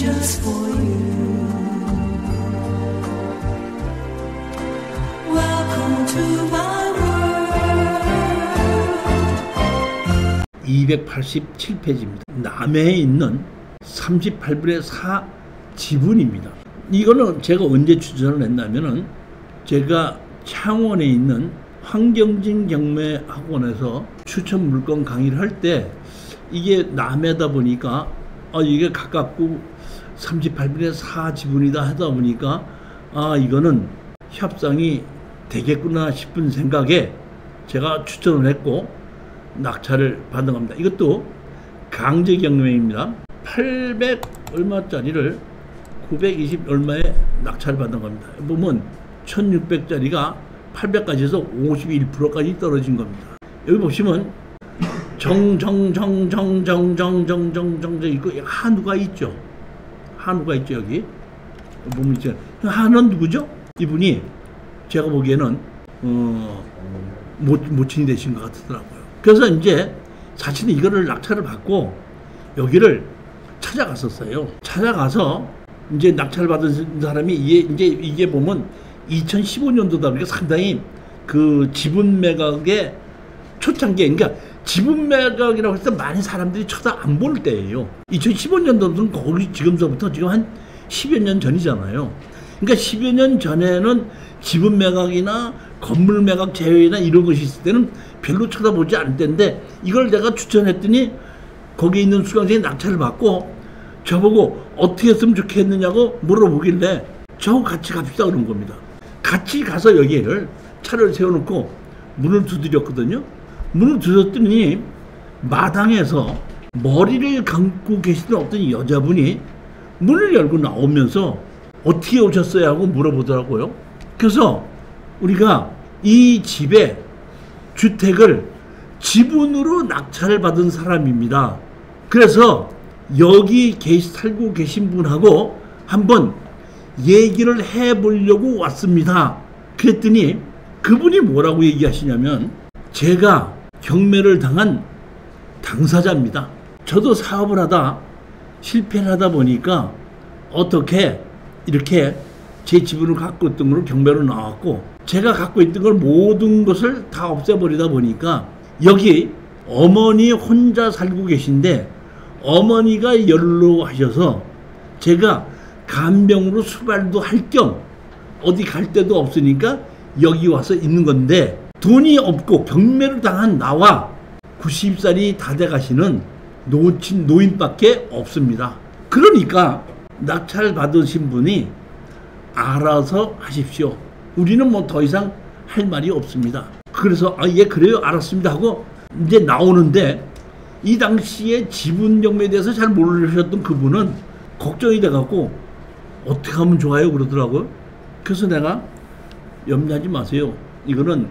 just for you. Welcome to my world. 287페이지입니다. 남해에 있는 38분의 4 지분입니다. 이거는 제가 언제 추천을 했냐면은 제가 창원에 있는 황경진 경매학원에서 추천 물건 강의를 할 때 이게 남해다 보니까 이게 가깝고 38분의 4 지분이다 하다 보니까 이거는 협상이 되겠구나 싶은 생각에 제가 추천을 했고 낙찰을 받은 겁니다. 이것도 강제 경매입니다. 800 얼마짜리를 920 얼마에 낙찰을 받은 겁니다. 보면 1600짜리가 800까지 해서 51%까지 떨어진 겁니다. 여기 보시면 있고 한우가 있죠. 한우가 있죠. 여기 보면 있죠. 한우는 누구죠? 이분이 제가 보기에는 모친이 되신 것 같더라고요. 그래서 이제 사실은 이거를 낙찰을 받고 여기를 찾아갔었어요. 찾아가서 이제 낙찰을 받은 사람이 이게 보면 2015년도다 보니까 상당히 그 지분 매각의 초창기에, 그러니까 지분 매각이라고 해서 많은 사람들이 쳐다 안 볼 때예요. 2015년도는 거의 지금서부터 지금 한 10여 년 전이잖아요. 그러니까 10여 년 전에는 지분 매각이나 건물 매각 제외나 이런 것이 있을 때는 별로 쳐다보지 않을 때인데 이걸 내가 추천했더니 거기에 있는 수강생이 낙찰을 받고 저보고 어떻게 했으면 좋겠느냐고 물어보길래 저하고 같이 갑시다 그런 겁니다. 같이 가서 여기를 차를 세워놓고 문을 두드렸거든요. 문을 두드렸더니 마당에서 머리를 감고 계시던 어떤 여자분이 문을 열고 나오면서 어떻게 오셨어요 하고 물어보더라고요. 그래서 우리가 이 집에 주택을 지분으로 낙찰을 받은 사람입니다. 그래서 여기 살고 계신 분하고 한번 얘기를 해보려고 왔습니다. 그랬더니 그분이 뭐라고 얘기하시냐면 제가 경매를 당한 당사자입니다. 저도 사업을 하다 실패를 하다 보니까 어떻게 이렇게 제 지분을 갖고 있던 걸 경매로 나왔고 제가 갖고 있던 걸 모든 것을 다 없애버리다 보니까 여기 어머니 혼자 살고 계신데 어머니가 연로하셔서 제가 간병으로 수발도 할 겸 어디 갈 데도 없으니까 여기 와서 있는 건데 돈이 없고 경매를 당한 나와 90살이 다 돼 가시는 노인밖에 없습니다. 그러니까 낙찰 받으신 분이 알아서 하십시오. 우리는 뭐 더 이상 할 말이 없습니다. 그래서 예 그래요 알았습니다 하고 이제 나오는데 이 당시에 지분 경매에 대해서 잘 모르셨던 그분은 걱정이 돼갖고 어떻게 하면 좋아요 그러더라고요. 그래서 내가 염려하지 마세요. 이거는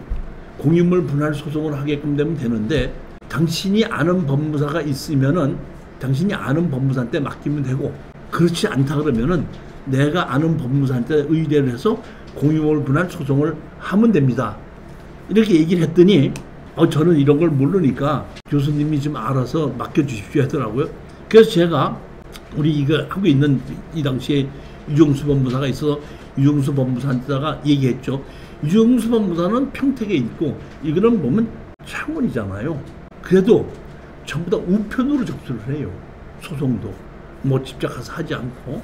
공유물 분할 소송을 하게끔 되면 되는데 당신이 아는 법무사가 있으면은 당신이 아는 법무사한테 맡기면 되고 그렇지 않다 그러면은 내가 아는 법무사한테 의뢰를 해서 공유물 분할 소송을 하면 됩니다. 이렇게 얘기를 했더니 저는 이런 걸 모르니까 교수님이 좀 알아서 맡겨주십시오 하더라고요. 그래서 제가 우리 이거 하고 있는 이 당시에 유정수 법무사가 있어서 유정수 법무사한테다가 얘기했죠. 유정수 법무사는 평택에 있고 이거는 보면 창원이잖아요. 그래도 전부 다 우편으로 접수를 해요. 소송도 뭐 직접 가서 하지 않고.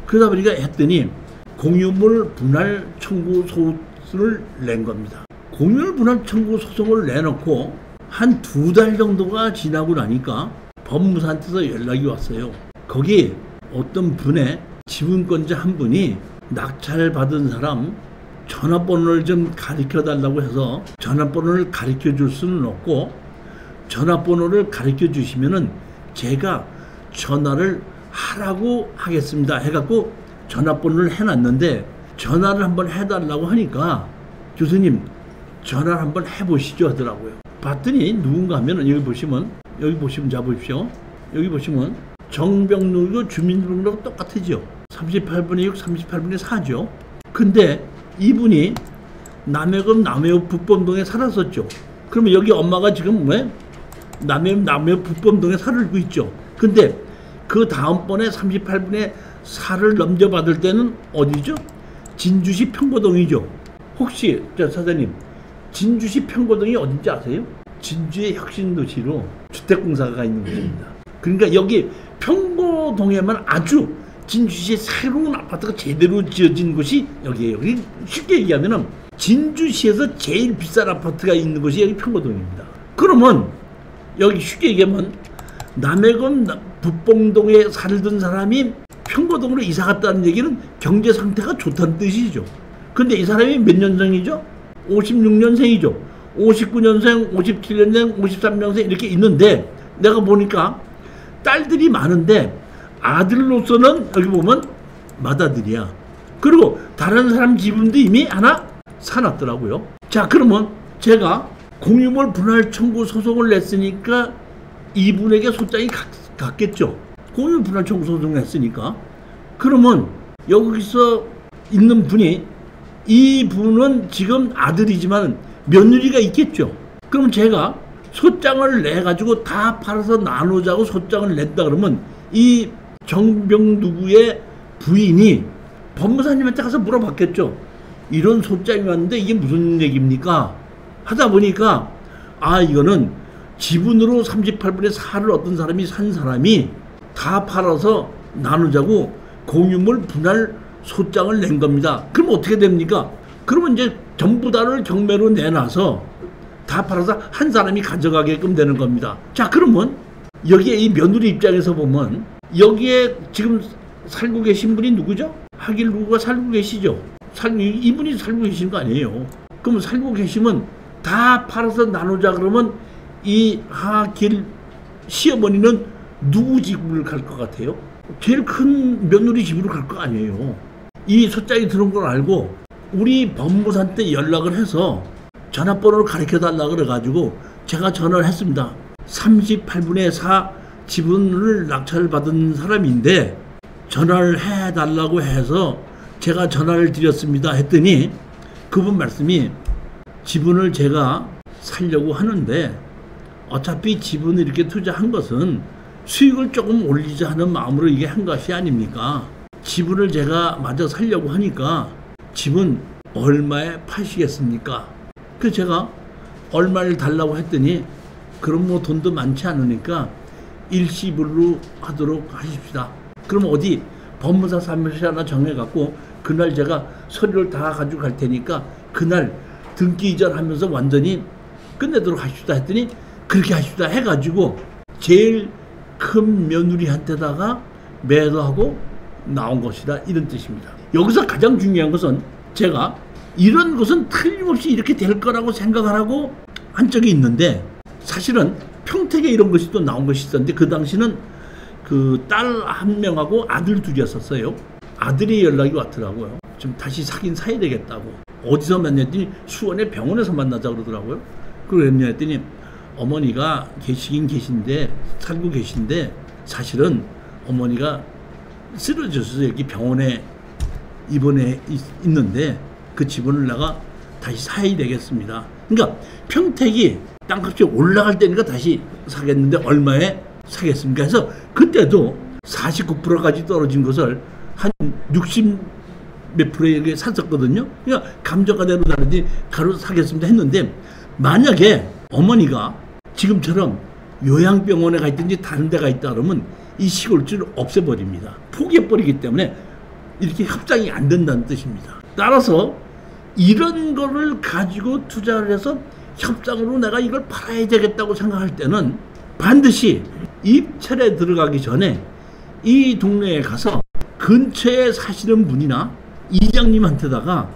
그러다 보니까 했더니 공유물 분할 청구 소송을 낸 겁니다. 공유물 분할 청구 소송을 내놓고 한 2달 정도가 지나고 나니까 법무사한테서 연락이 왔어요. 거기 어떤 분의 지분권자 한 분이 낙찰 받은 사람 전화번호를 좀 가르쳐 달라고 해서 전화번호를 가르쳐 줄 수는 없고 전화번호를 가르쳐 주시면은 제가 전화를 하라고 하겠습니다 해갖고 전화번호를 해놨는데 전화를 한번 해달라고 하니까 교수님 전화를 한번 해보시죠 하더라고요. 봤더니 누군가 하면은 여기 보시면 잡으십시오. 여기 보시면 정병록이고 주민등록하고 똑같으죠. 38분의 6, 38분의 4죠. 근데 이분이 남해읍 북범동에 살았었죠. 그러면 여기 엄마가 지금 왜 남해읍 북범동에 살고 있죠. 근데 그 다음번에 38분의 4를 넘겨받을 때는 어디죠? 진주시 평고동이죠. 혹시 저 사장님 진주시 평고동이 어딘지 아세요? 진주의 혁신도시로 주택공사가 있는 곳입니다. 그러니까 여기 평고동에만 아주 진주시의 새로운 아파트가 제대로 지어진 곳이 여기에요. 쉽게 얘기하면은 진주시에서 제일 비싼 아파트가 있는 곳이 여기 평고동입니다. 그러면 여기 쉽게 얘기하면 남해군 북봉동에 살던 사람이 평고동으로 이사 갔다는 얘기는 경제 상태가 좋다는 뜻이죠. 근데 이 사람이 몇 년생이죠? 56년생이죠. 59년생, 57년생, 53년생 이렇게 있는데 내가 보니까 딸들이 많은데 아들로서는 여기 보면 맏아들이야. 그리고 다른 사람 지분도 이미 하나 사놨더라고요. 자, 그러면 제가 공유물 분할 청구 소송을 냈으니까 이분에게 소장이 갔겠죠. 공유물 분할 청구 소송을 했으니까. 그러면 여기서 있는 분이 이분은 지금 아들이지만 며느리가 있겠죠. 그럼 제가 소장을 내가지고 다 팔아서 나누자고 소장을 냈다 그러면 이 정병 누구의 부인이 법무사님한테 가서 물어봤겠죠. 이런 소장이 왔는데 이게 무슨 얘기입니까? 하다 보니까 이거는 지분으로 38분의 4를 어떤 사람이 산 사람이 다 팔아서 나누자고 공유물 분할 소장을 낸 겁니다. 그럼 어떻게 됩니까? 그러면 이제 전부 다를 경매로 내놔서 다 팔아서 한 사람이 가져가게끔 되는 겁니다. 자, 그러면 여기에 이 며느리 입장에서 보면 여기에 지금 살고 계신 분이 누구죠? 하길 누구가 살고 계시죠? 이분이 살고 계신 거 아니에요. 그럼 살고 계시면 다 팔아서 나누자 그러면 이 하길 시어머니는 누구 집으로 갈 것 같아요? 제일 큰 며느리 집으로 갈 거 아니에요. 이 소장이 들은 걸 알고 우리 법무사한테 연락을 해서 전화번호를 가르쳐 달라고 그래가지고 제가 전화를 했습니다. 38분의 4 지분을 낙찰받은 사람인데 전화를 해달라고 해서 제가 전화를 드렸습니다 했더니 그분 말씀이 지분을 제가 살려고 하는데 어차피 지분을 이렇게 투자한 것은 수익을 조금 올리자 하는 마음으로 이게 한 것이 아닙니까? 지분을 제가 마저 살려고 하니까 지분 얼마에 파시겠습니까? 그래서 제가 얼마를 달라고 했더니 그럼 뭐 돈도 많지 않으니까 일시불로 하도록 하십시다. 그럼 어디 법무사 사무실 하나 정해갖고 그날 제가 서류를 다 가지고 갈 테니까 그날 등기 이전하면서 완전히 끝내도록 하십시다 했더니 그렇게 하십시다 해가지고 제일 큰 며느리한테다가 매도하고 나온 것이다 이런 뜻입니다. 여기서 가장 중요한 것은 제가 이런 것은 틀림없이 이렇게 될 거라고 생각을 하고 한 적이 있는데 사실은 평택에 이런 것이 또 나온 것이 있었는데 그 당시는 그 딸 한 명하고 아들 둘이었었어요. 아들이 연락이 왔더라고요. 좀 다시 사긴 사야 되겠다고. 어디서 만났더니 수원의 병원에서 만나자 그러더라고요. 그랬냐 했더니 어머니가 계시긴 계신데 살고 계신데 사실은 어머니가 쓰러져서 여기 병원에 입원해 있는데 그 지분을 내가 다시 사야 되겠습니다. 그러니까 평택이 땅값이 올라갈 때니까 다시 사겠는데 얼마에 사겠습니까? 해서 그때도 49%까지 떨어진 것을 한 60 몇 프로에게 샀었거든요. 그러니까 감정가대로 다르지 가로 사겠습니다 했는데 만약에 어머니가 지금처럼 요양병원에 가 있든지 다른 데 가 있다 그러면 이 시골주를 없애버립니다. 포기해버리기 때문에 이렇게 협상이 안 된다는 뜻입니다. 따라서 이런 거를 가지고 투자를 해서 협상으로 내가 이걸 팔아야 되겠다고 생각할 때는 반드시 입찰에 들어가기 전에 이 동네에 가서 근처에 사시는 분이나 이장님한테다가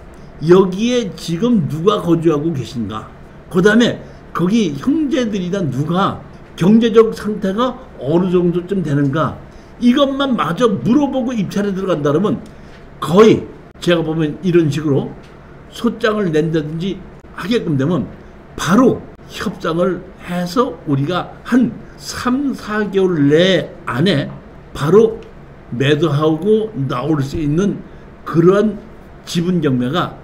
여기에 지금 누가 거주하고 계신가, 그 다음에 거기 형제들이나 누가 경제적 상태가 어느 정도쯤 되는가, 이것만 마저 물어보고 입찰에 들어간다 그러면 거의 제가 보면 이런 식으로 소장을 낸다든지 하게끔 되면 바로 협상을 해서 우리가 한 3, 4개월 내 안에 바로 매도하고 나올 수 있는 그러한 지분 경매가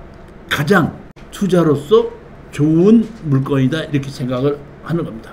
가장 투자로서 좋은 물건이다 이렇게 생각을 하는 겁니다.